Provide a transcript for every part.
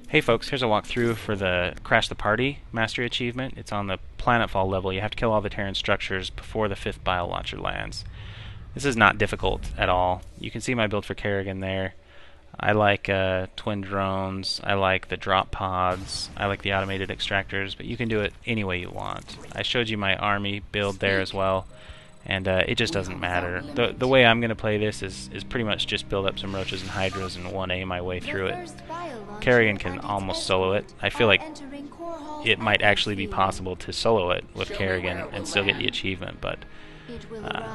Hey folks, here's a walkthrough for the Crash the Party Mastery Achievement. It's on the Planetfall level. You have to kill all the Terran structures before the 5th Bile Launcher lands. This is not difficult at all. You can see my build for Kerrigan there. I like twin drones, I like the drop pods, I like the automated extractors, but you can do it any way you want. I showed you my army build there as well, and it just doesn't matter. The way I'm going to play this is pretty much just build up some roaches and hydras and 1A my way through it. Kerrigan can almost solo it. I feel like it might actually be possible to solo it with Kerrigan and still get the achievement, but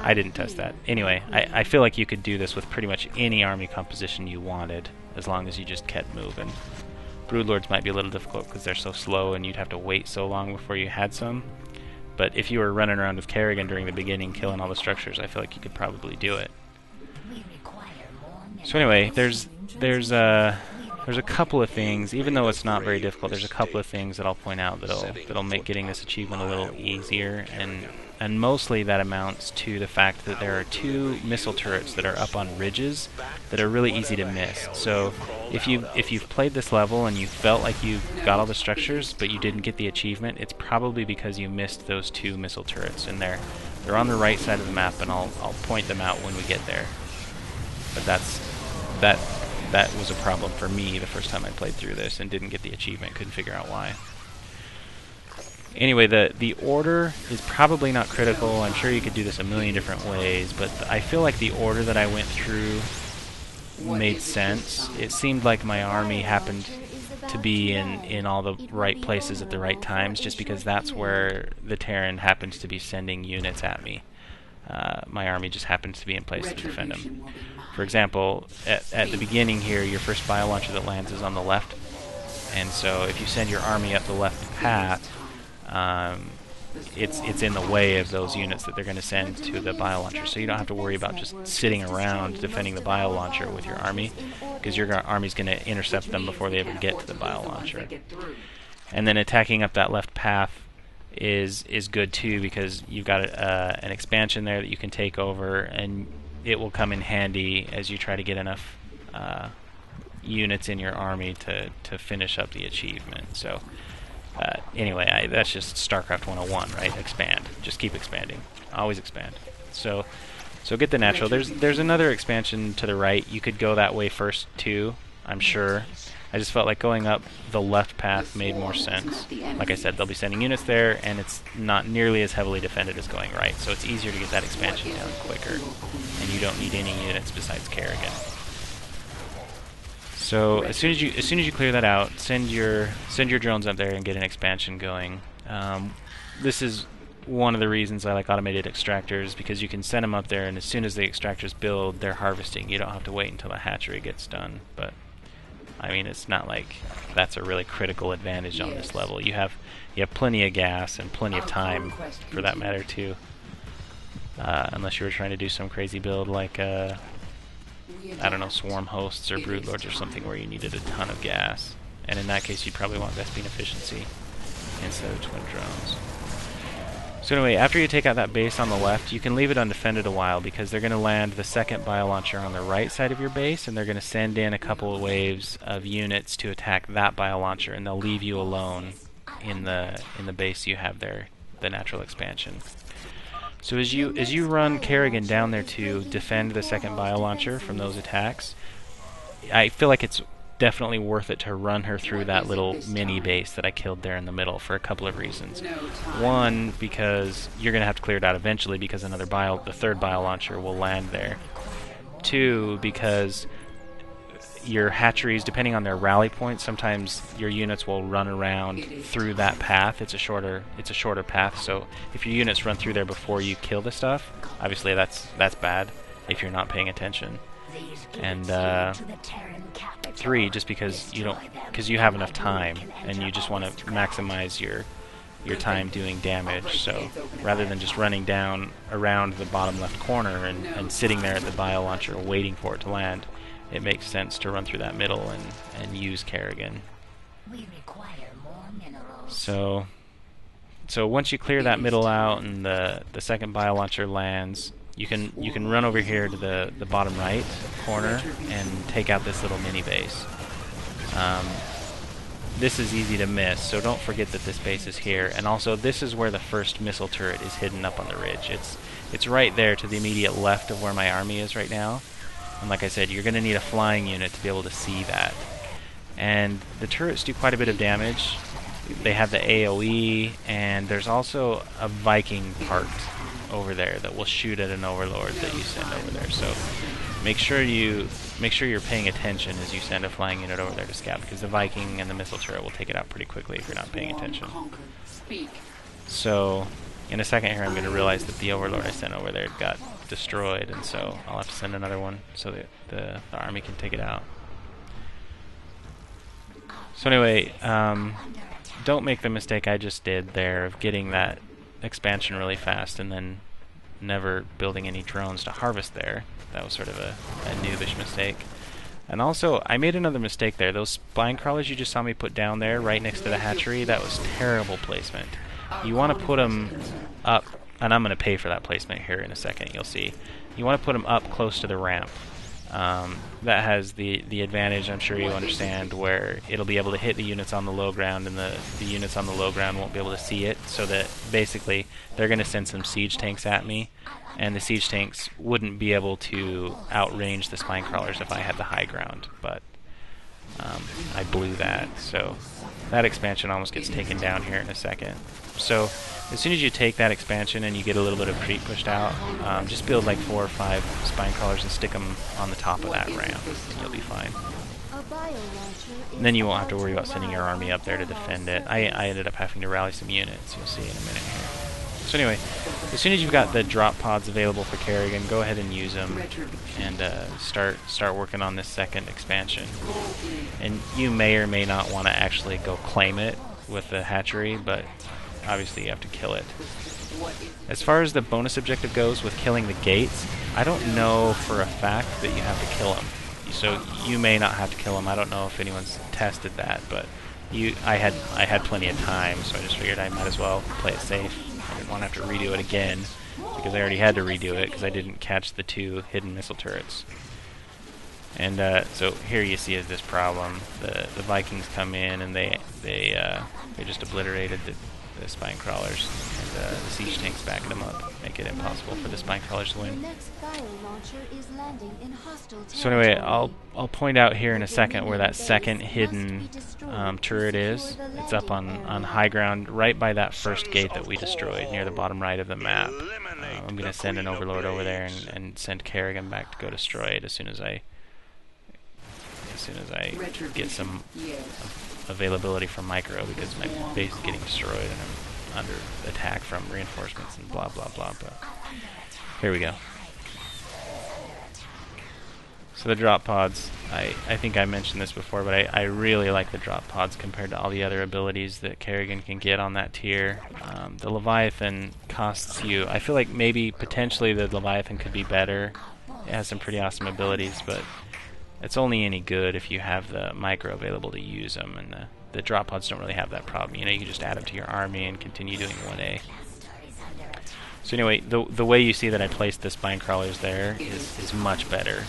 I didn't test that. Anyway, I feel like you could do this with pretty much any army composition you wanted, as long as you just kept moving. Broodlords might be a little difficult because they're so slow and you'd have to wait so long before you had some. But if you were running around with Kerrigan during the beginning killing all the structures, I feel like you could probably do it. So anyway, there's a couple of things, even though it's not very difficult, there's a couple of things that I'll point out that'll make getting this achievement a little easier, and mostly that amounts to the fact that there are 2 missile turrets that are up on ridges that are really easy to miss. So if you've played this level and you felt like you got all the structures but you didn't get the achievement, it's probably because you missed those 2 missile turrets, and they're on the right side of the map, and I'll point them out when we get there. But that was a problem for me the first time I played through this and didn't get the achievement, couldn't figure out why. Anyway, the order is probably not critical. I'm sure you could do this a million different ways, but I feel like the order that I went through made sense. It seemed like my army happened to be in all the right places at the right times, just because that's where the Terran happens to be sending units at me. My army just happens to be in place to defend them. For example, at the beginning here, your first bio launcher that lands is on the left, and so if you send your army up the left path, it's in the way of those units that they're going to send to the bio launcher. So you don't have to worry about just sitting around defending the bio launcher with your army, because your army's going to intercept them before they ever get to the bio launcher. And then attacking up that left path is good too, because you've got an expansion there that you can take over, and it will come in handy as you try to get enough units in your army to finish up the achievement. So anyway, that's just StarCraft 101, right? Expand. Just keep expanding. Always expand. So get the natural. There's another expansion to the right. You could go that way first too, I'm sure. I just felt like going up the left path made more sense. Like I said, they'll be sending units there, and it's not nearly as heavily defended as going right, so it's easier to get that expansion down quicker, and you don't need any units besides Kerrigan. So as soon as you clear that out, send your drones up there and get an expansion going. This is one of the reasons I like automated extractors, because you can send them up there, and as soon as the extractors build, they're harvesting. You don't have to wait until the hatchery gets done. But I mean, it's not like that's a really critical advantage on this level. You have plenty of gas and plenty of time, for that matter, too. Unless you were trying to do some crazy build like I don't know, swarm hosts or broodlords or something where you needed a ton of gas. And in that case, you'd probably want Vespene efficiency instead of twin drones. So anyway, after you take out that base on the left, you can leave it undefended a while, because they're going to land the second bio launcher on the right side of your base, and they're going to send in a couple of waves of units to attack that bio launcher, and they'll leave you alone in the base you have there, the natural expansion. So as you run Kerrigan down there to defend the second bio launcher from those attacks, I feel like it's definitely worth it to run her through that little mini base that I killed there in the middle, for a couple of reasons. One, because you're going to have to clear it out eventually, because the third bio launcher will land there. Two, because your hatcheries, depending on their rally points, sometimes your units will run around through that path. It's a shorter path, so if your units run through there before you kill the stuff, obviously that's bad if you're not paying attention. And 3, just because you have enough time and you just want to maximize your time doing damage. So rather than just running down around the bottom left corner and sitting there at the bio launcher waiting for it to land, it makes sense to run through that middle and use Kerrigan. So once you clear that middle out and the second bio launcher lands, you can run over here to the bottom right corner and take out this little mini base. this is easy to miss, so don't forget that this base is here. And also, this is where the first missile turret is hidden up on the ridge. It's right there to the immediate left of where my army is right now. And like I said, you're going to need a flying unit to be able to see that. And the turrets do quite a bit of damage. They have the AoE, and there's also a Viking part over there that will shoot at an overlord that you send over there. So make sure you're paying attention as you send a flying unit over there to scout, because the Viking and the missile turret will take it out pretty quickly if you're not paying attention. So in a second here I'm going to realize that the overlord I sent over there got destroyed, and so I'll have to send another one so that the army can take it out. So anyway, don't make the mistake I just did there of getting that expansion really fast and then never building any drones to harvest there. That was sort of a noobish mistake. And also, I made another mistake there. Those spine crawlers you just saw me put down there right next to the hatchery, that was terrible placement. You want to put them up, and I'm going to pay for that placement here in a second, you'll see. You want to put them up close to the ramp. That has the advantage, I'm sure you understand, where it'll be able to hit the units on the low ground, and the units on the low ground won't be able to see it, so that basically they're going to send some siege tanks at me, and the siege tanks wouldn't be able to outrange the spine crawlers if I had the high ground, but I blew that, so that expansion almost gets taken down here in a second. So as soon as you take that expansion and you get a little bit of creep pushed out, just build like 4 or 5 spine crawlers and stick them on the top of that ramp, and you'll be fine. And then you won't have to worry about sending your army up there to defend it. I ended up having to rally some units, you'll see in a minute here. So anyway, as soon as you've got the drop pods available for Kerrigan, go ahead and use them and start working on this second expansion. And you may or may not want to actually go claim it with the hatchery, but obviously you have to kill it. As far as the bonus objective goes with killing the gates, I don't know for a fact that you have to kill them. So you may not have to kill them. I don't know if anyone's tested that, but I had plenty of time, so I just figured I might as well play it safe. I didn't want to have to redo it again, because I already had to redo it because I didn't catch the 2 hidden missile turrets. And so here you see is this problem. The Vikings come in and they just obliterated the spine crawlers, and the siege tanks backing them up, make it impossible for the spine crawlers to win. So anyway, I'll point out here in a second where that second hidden turret is. It's up on high ground, right by that first gate that we destroyed, near the bottom right of the map. I'm going to send an overlord over there and send Kerrigan back to go destroy it as soon as I get some availability from micro, because my base is getting destroyed and I'm under attack from reinforcements and blah blah blah. But here we go. So the drop pods, I think I mentioned this before, but I really like the drop pods compared to all the other abilities that Kerrigan can get on that tier. The Leviathan costs you, I feel like maybe potentially the Leviathan could be better. It has some pretty awesome abilities, but it's only any good if you have the micro available to use them, and the drop pods don't really have that problem. You know, you can just add them to your army and continue doing 1A. So anyway, the way you see that I placed the spine crawlers there is much better.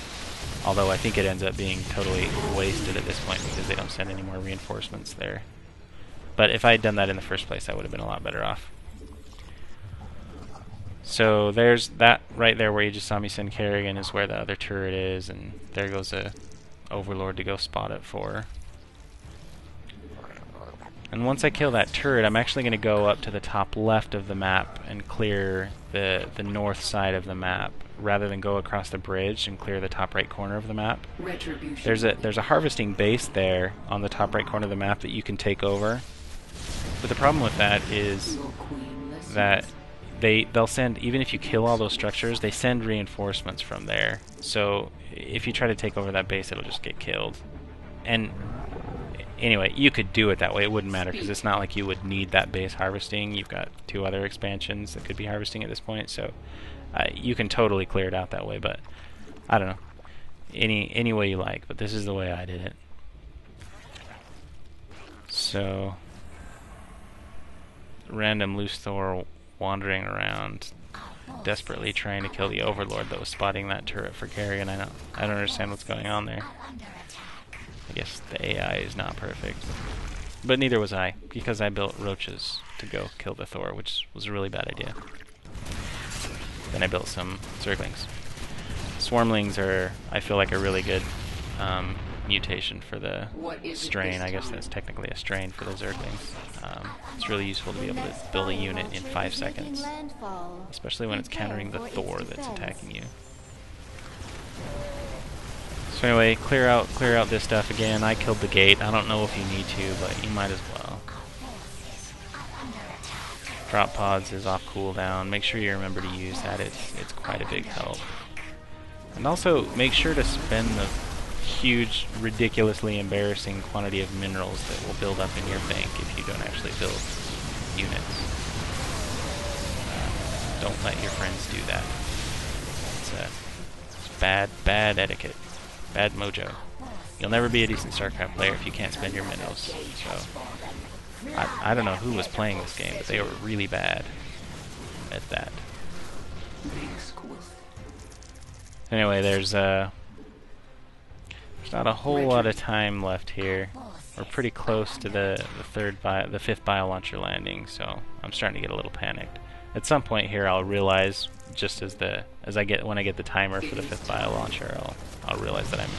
Although I think it ends up being totally wasted at this point because they don't send any more reinforcements there. But if I had done that in the first place, I would have been a lot better off. So there's that right there where you just saw me send Kerrigan is where the other turret is, and there goes a overlord to go spot it for. And once I kill that turret, I'm actually going to go up to the top left of the map and clear the north side of the map, rather than go across the bridge and clear the top right corner of the map. There's a harvesting base there on the top right corner of the map that you can take over. But the problem with that is that they'll send, even if you kill all those structures, they send reinforcements from there. So if you try to take over that base, it'll just get killed. And anyway, you could do it that way. It wouldn't matter because it's not like you would need that base harvesting. You've got 2 other expansions that could be harvesting at this point, so you can totally clear it out that way. But I don't know, any way you like. But this is the way I did it. So random loose Thor wandering around, desperately trying to kill the overlord that was spotting that turret for Kerrigan. I don't understand what's going on there. I guess the AI is not perfect. But neither was I, because I built roaches to go kill the Thor, which was a really bad idea. Then I built some Zerglings. Swarmlings are, I feel like, a really good mutation for the strain. I guess that's technically a strain for the Zerglings. It's really useful to be able to build a unit in 5 seconds, especially when it's countering the Thor that's attacking you. So anyway, clear out this stuff again. I killed the gate. I don't know if you need to, but you might as well. Drop pods is off cooldown. Make sure you remember to use that. It's quite a big help. And also make sure to spend the huge, ridiculously embarrassing quantity of minerals that will build up in your bank if you don't actually build units. Don't let your friends do that. It's bad etiquette. Bad mojo. You'll never be a decent StarCraft player if you can't spend your minerals. So, I don't know who was playing this game, but they were really bad at that. Anyway, there's not a whole lot of time left here. We're pretty close to the fifth bio launcher landing, so I'm starting to get a little panicked. At some point here, I'll realize, just when I get the timer for the fifth bio launcher, I'll realize that I'm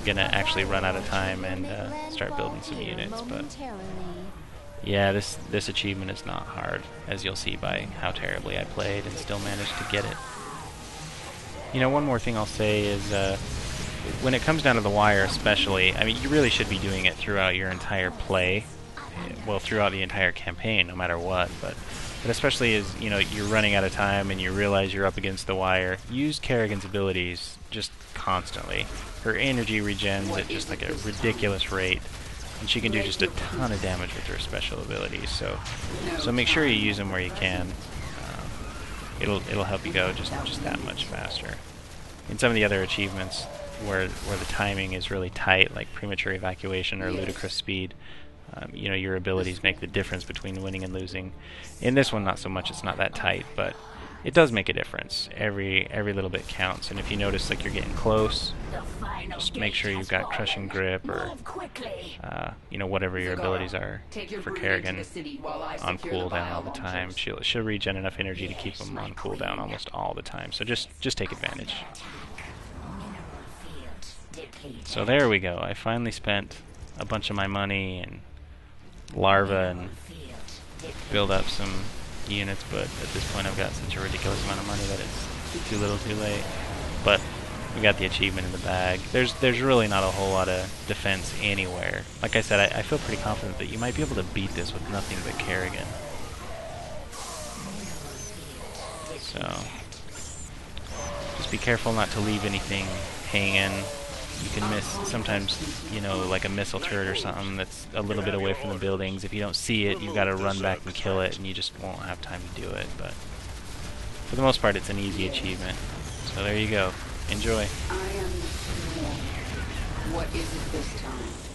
gonna actually run out of time and start building some units. But yeah, this achievement is not hard, as you'll see by how terribly I played and still managed to get it. You know, one more thing I'll say is, when it comes down to the wire especially, I mean, you really should be doing it throughout your entire play, well, throughout the entire campaign, no matter what, but especially as, you know, you're running out of time and you realize you're up against the wire, use Kerrigan's abilities just constantly. Her energy regens at just like a ridiculous rate, and she can do just a ton of damage with her special abilities, so make sure you use them where you can. It'll help you go just that much faster. In some of the other achievements where the timing is really tight, like premature evacuation or ludicrous speed, you know, your abilities make the difference between winning and losing. In this one, not so much. It's not that tight, but it does make a difference. Every little bit counts. And if you notice like you're getting close, just make sure you've got crushing grip or you know, whatever your abilities are for Kerrigan on cooldown all the time. She'll regen enough energy to keep them on cooldown almost all the time. So just take advantage. So there we go. I finally spent a bunch of my money and larva and build up some units, but at this point I've got such a ridiculous amount of money that it's too little too late. But we got the achievement in the bag. There's really not a whole lot of defense anywhere. Like I said, I feel pretty confident that you might be able to beat this with nothing but Kerrigan. So just be careful not to leave anything hanging. You can miss sometimes, you know, like a missile turret or something that's a little bit away from the buildings. If you don't see it, you've got to run back and kill it, and you just won't have time to do it. But for the most part, it's an easy achievement. So there you go. Enjoy. I am. What is it this time?